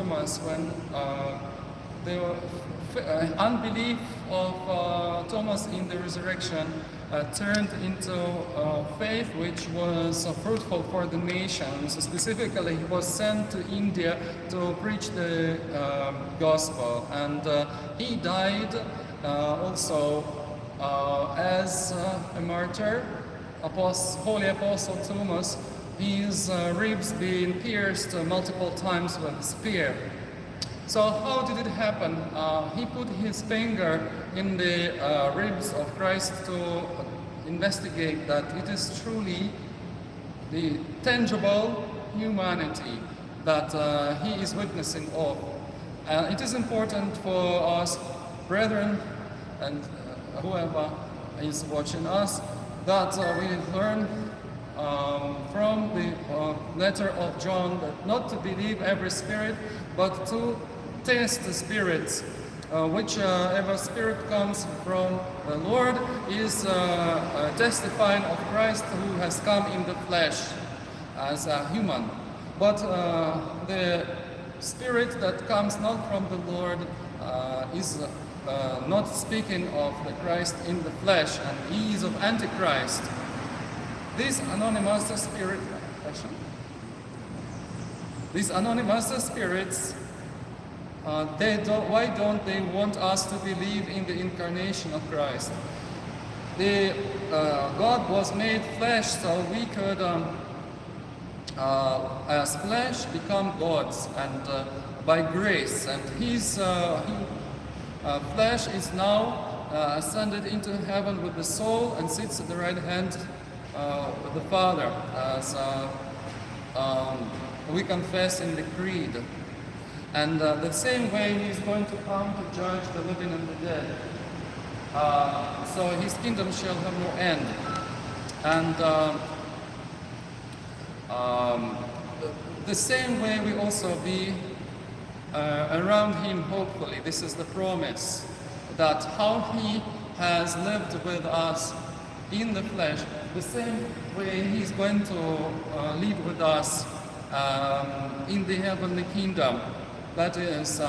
Thomas when the unbelief of Thomas in the resurrection turned into faith which was fruitful for the nations. Specifically, he was sent to India to preach the gospel, and he died also as a martyr. Holy Apostle Thomas, his ribs being pierced multiple times with a spear. So how did it happen? He put his finger in the ribs of Christ to investigate that it is truly the tangible humanity that he is witnessing of. It is important for us, brethren, and whoever is watching us, that we learn from the letter of John that not to believe every spirit, but to test the spirits. Whichever spirit comes from the Lord is testifying of Christ who has come in the flesh as a human. But the spirit that comes not from the Lord is not speaking of the Christ in the flesh, and he is of Antichrist. These anonymous spirits, why don't they want us to believe in the incarnation of Christ? God was made flesh so we could, as flesh, become gods, and by grace. And his flesh is now ascended into heaven with the soul and sits at the right hand with the Father, as we confess in the Creed. And the same way he is going to come to judge the living and the dead. So his kingdom shall have no end. And the same way we also be around him, hopefully. This is the promise, that how he has lived with us in the flesh, the same way he is going to live with us in the heavenly kingdom that is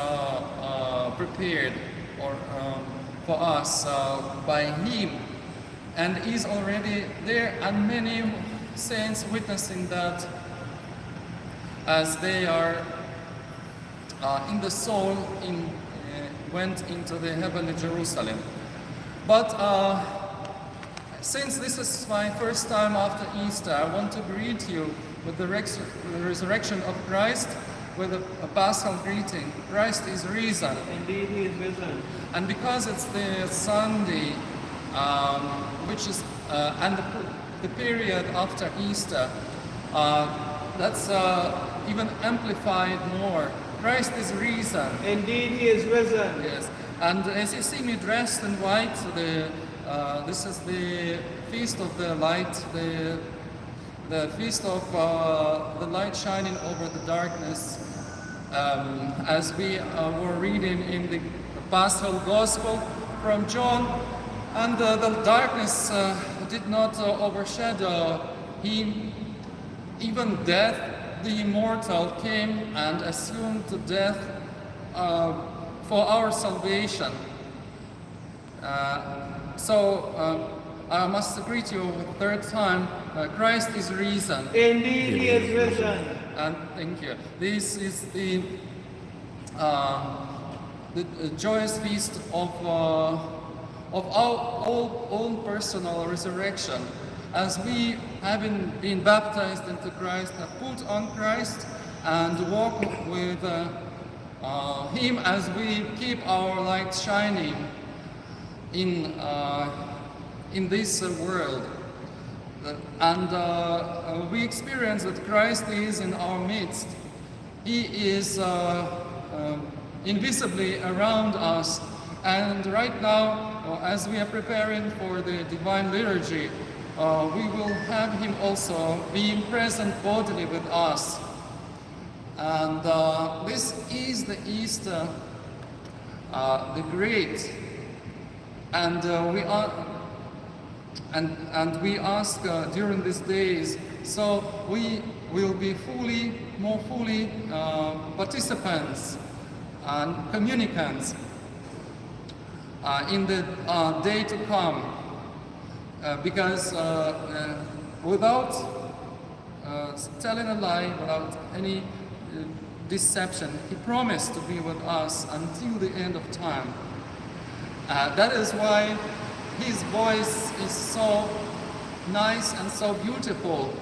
prepared for us by him, and is already there, and many saints witnessing that as they are in the soul went into the heavenly Jerusalem. But since this is my first time after Easter, I want to greet you with the resurrection of Christ, with a Paschal greeting. Christ is risen. Indeed, he is risen. And because it's the Sunday, which is and the period after Easter, that's even amplified more. Christ is risen. Indeed, he is risen. Yes. And as you see me dressed in white, this is the feast of the light, the feast of the light shining over the darkness, as we were reading in the Paschal Gospel from John, and the darkness did not overshadow him. Even death, the immortal, came and assumed death for our salvation. I must greet you the third time. Christ is risen. Indeed, he is risen. And thank you. This is the joyous feast of our own personal resurrection, as we, having been baptized into Christ, have put on Christ and walk with him as we keep our light shining in this world. And we experience that Christ is in our midst. He is invisibly around us. And right now, as we are preparing for the Divine Liturgy, we will have him also being present bodily with us. And this is the Easter, the Great. And we ask during these days, so we will be fully more fully participants and communicants in the day to come. Because without telling a lie, without any deception, he promised to be with us until the end of time. That is why his voice is so nice and so beautiful.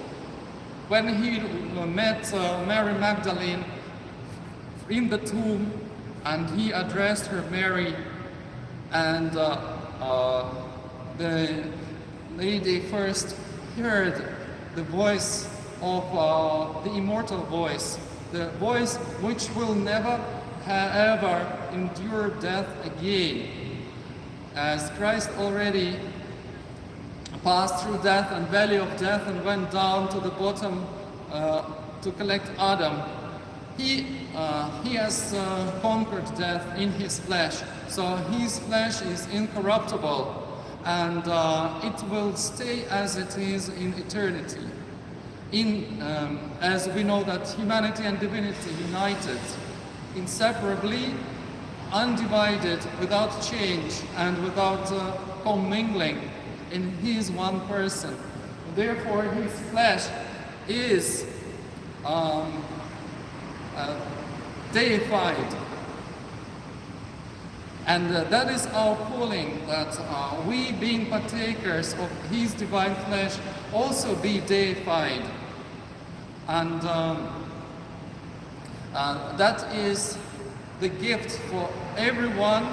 When he met Mary Magdalene in the tomb and he addressed her Mary, and the lady first heard the voice of the immortal voice, the voice which will never ever endure death again, as Christ already passed through death and valley of death and went down to the bottom to collect Adam. He has conquered death in his flesh, so his flesh is incorruptible, and it will stay as it is in eternity. As we know that humanity and divinity united, inseparably, undivided, without change and without commingling in his one person. Therefore, his flesh is deified. And that is our calling, that we, being partakers of his divine flesh, also be deified. And that is the gift for everyone,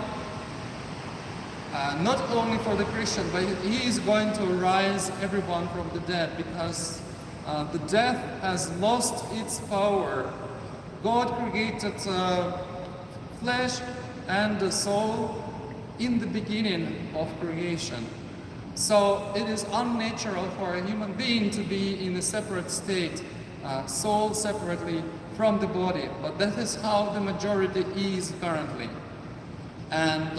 not only for the Christian, but he is going to rise everyone from the dead, because the death has lost its power. God created flesh and the soul in the beginning of creation. So it is unnatural for a human being to be in a separate state, soul separately from the body. But that is how the majority is currently. And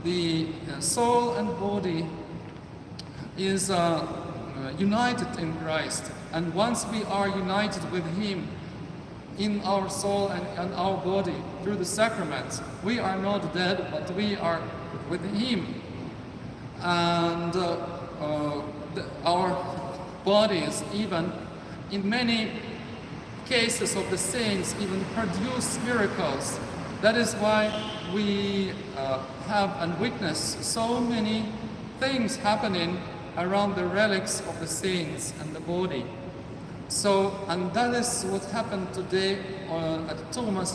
the soul and body is united in Christ. And once we are united with him in our soul and our body through the sacraments, we are not dead, but we are with him. And our bodies, even in many cases of the saints, even produce miracles. That is why we have and witness so many things happening around the relics of the saints and the body. So, and that is what happened today at Thomas